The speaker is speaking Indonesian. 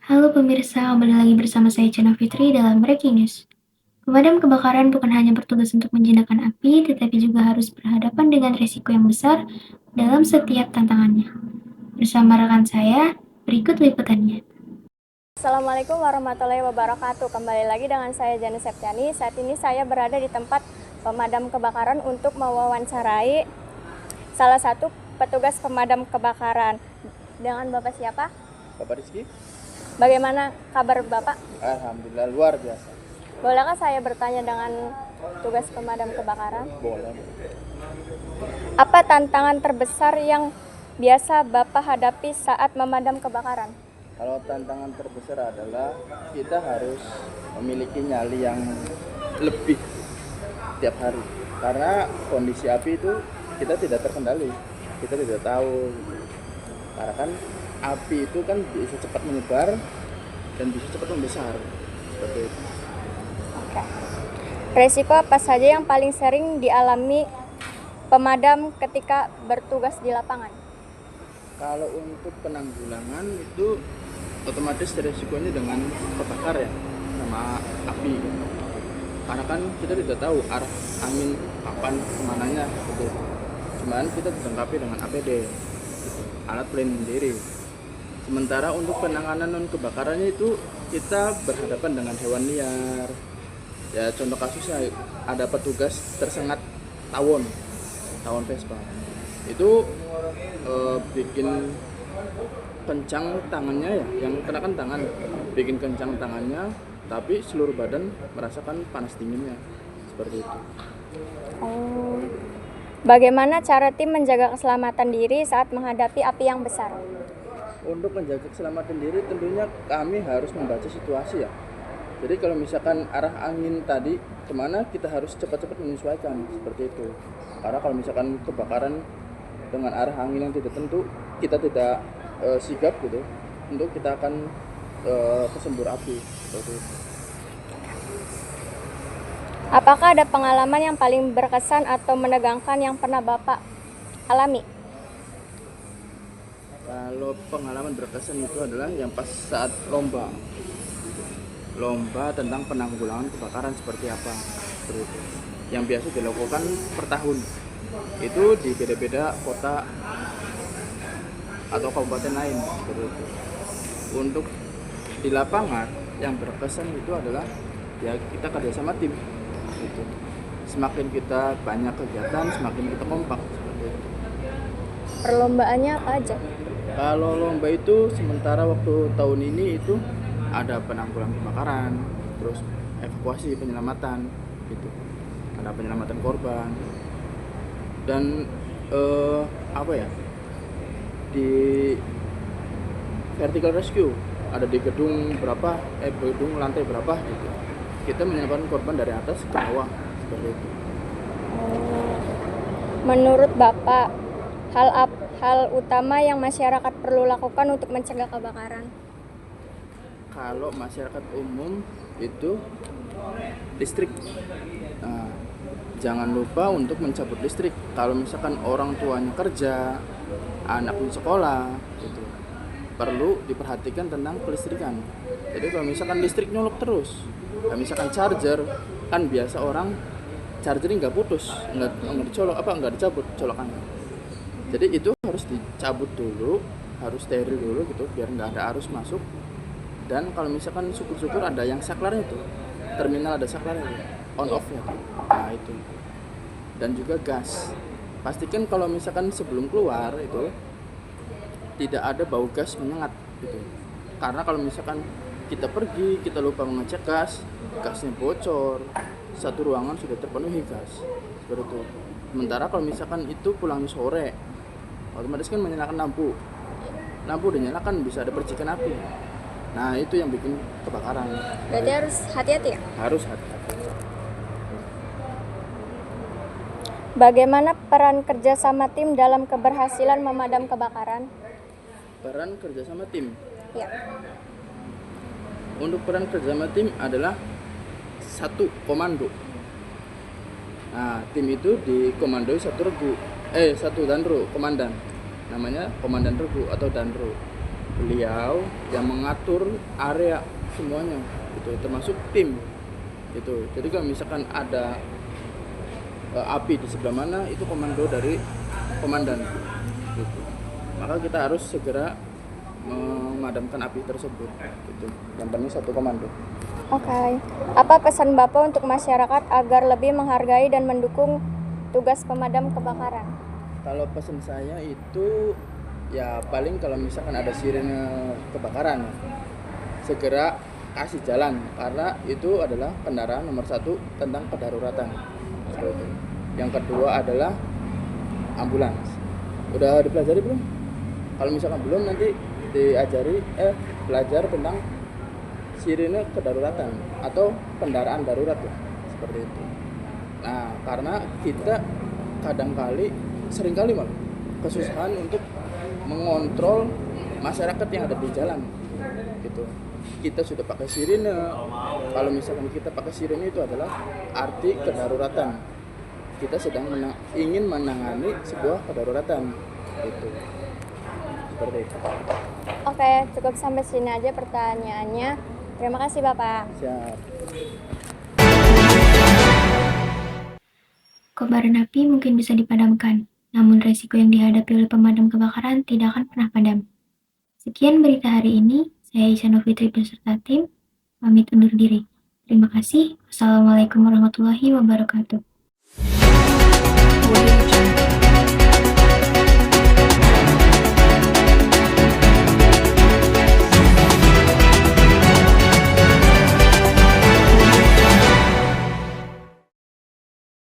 Halo pemirsa, kembali lagi bersama saya Chana Fitri dalam Breaking News. Pemadam kebakaran bukan hanya bertugas untuk menjinakkan api, tetapi juga harus berhadapan dengan risiko yang besar dalam setiap tantangannya. Bersama rekan saya, berikut liputannya. Assalamualaikum warahmatullahi wabarakatuh. Kembali lagi dengan saya Jana Septiani. Saat ini saya berada di tempat pemadam kebakaran untuk mewawancarai salah satu petugas pemadam kebakaran. Dengan Bapak siapa? Bapak Rizky? Bagaimana kabar Bapak? Alhamdulillah luar biasa. Bolehkah saya bertanya dengan tugas pemadam kebakaran? Boleh. Apa tantangan terbesar yang biasa Bapak hadapi saat memadam kebakaran? Kalau tantangan terbesar adalah kita harus memiliki nyali yang lebih tiap hari. Karena kondisi api itu kita tidak terkendali, kita tidak tahu. Karena kan api itu kan bisa cepat menyebar dan bisa cepat membesar. Seperti itu. Oke. Resiko apa saja yang paling sering dialami pemadam ketika bertugas di lapangan? Kalau untuk penanggulangan itu otomatis resikonya dengan kebakar ya, sama api. Karena kan kita tidak tahu arah angin kapan kemananya gitu. Cuman kita dilengkapi dengan APD gitu, alat pelindung diri. Sementara untuk penanganan non kebakarannya itu kita berhadapan dengan hewan liar. Ya contoh kasusnya ada petugas tersengat tawon Vespa. Itu bikin kencang tangannya ya, yang kena kan tangan, bikin kencang tangannya, tapi seluruh badan merasakan panas dinginnya, seperti itu. Oh. Bagaimana cara tim menjaga keselamatan diri saat menghadapi api yang besar? Untuk menjaga keselamatan diri tentunya kami harus membaca situasi ya. Jadi kalau misalkan arah angin tadi kemana, kita harus cepat-cepat menyesuaikan, seperti itu. Karena kalau misalkan kebakaran dengan arah angin yang tidak tentu, kita tidak sigap gitu, untuk kita akan kesembur api, seperti itu. Apakah ada pengalaman yang paling berkesan atau menegangkan yang pernah Bapak alami? Kalau pengalaman berkesan itu adalah yang pas saat lomba tentang penanggulangan kebakaran seperti apa, seperti itu. Yang biasa dilakukan per tahun. Itu di beda-beda kota atau kabupaten lain, seperti itu. Untuk di lapangan yang berkesan itu adalah ya kita kerja sama tim gitu. Semakin kita banyak kegiatan, semakin kita kompak, seperti itu. Perlombaannya apa aja? Kalau lomba itu sementara waktu tahun ini itu ada penanggulangan kebakaran, terus evakuasi penyelamatan gitu. Ada penyelamatan korban. Dan apa ya? Di vertical rescue ada di gedung berapa, gedung lantai berapa gitu. Kita menyelamatkan korban dari atas ke bawah, seperti itu. Menurut Bapak, hal utama yang masyarakat perlu lakukan untuk mencegah kebakaran? Kalau masyarakat umum itu listrik, nah, jangan lupa untuk mencabut listrik. Kalau misalkan orang tuanya kerja, anaknya sekolah gitu, perlu diperhatikan tentang kelistrikan. Jadi kalau misalkan listrik nyolok terus, misalkan charger, kan biasa orang chargernya nggak putus, nggak dicolok, nggak dicabut colokannya. Jadi itu harus dicabut dulu, harus steril dulu gitu, biar nggak ada arus masuk. Dan kalau misalkan syukur-syukur ada yang saklarnya itu, terminal ada saklarnya itu, on off ya. Nah itu. Dan juga gas. Pastikan kalau misalkan sebelum keluar itu tidak ada bau gas menyengat gitu. Karena kalau misalkan kita pergi, kita lupa mengecek gas, gasnya bocor, satu ruangan sudah terpenuhi gas, seperti itu. Sementara kalau misalkan itu pulang sore, otomatis kan menyalakan lampu udah nyala kan bisa ada percikan api. Nah itu yang bikin kebakaran. Berarti harus hati-hati ya? Harus hati-hati. Bagaimana peran kerjasama tim dalam keberhasilan memadam kebakaran? Peran kerjasama tim. Ya. Untuk peran kerjasama tim adalah satu komando. Nah tim itu dikomandoi satu danro komandan, namanya komandan regu atau danro. beliau yang mengatur area semuanya gitu, termasuk tim gitu. Jadi kalau misalkan ada api di sebelah mana, itu komando dari komandan gitu. Maka kita harus segera memadamkan api tersebut gitu. Yang penting satu komando. Oke. Apa pesan Bapak untuk masyarakat agar lebih menghargai dan mendukung tugas pemadam kebakaran? Kalau pesan saya itu ya paling kalau misalkan ada sirene kebakaran, segera kasih jalan, karena itu adalah kendaraan nomor satu tentang kedaruratan. Seperti itu. Yang kedua adalah ambulans. Udah dipelajari belum? Kalau misalkan belum, nanti diajari belajar tentang sirine kedaruratan atau kendaraan darurat ya, seperti itu. Nah, karena kita seringkali malah kesusahan untuk mengontrol masyarakat yang ada di jalan gitu. Kita sudah pakai sirine. Kalau misalkan kita pakai sirine, itu adalah arti kedaruratan. Kita sedang ingin menangani sebuah kedaruratan gitu. Seperti itu. Oke, cukup sampai sini aja pertanyaannya. Terima kasih Bapak. Siap. Kobaran api mungkin bisa dipadamkan, namun resiko yang dihadapi oleh pemadam kebakaran tidak akan pernah padam. Sekian berita hari ini, saya Isyana Fitri beserta tim, pamit undur diri. Terima kasih. Wassalamualaikum warahmatullahi wabarakatuh.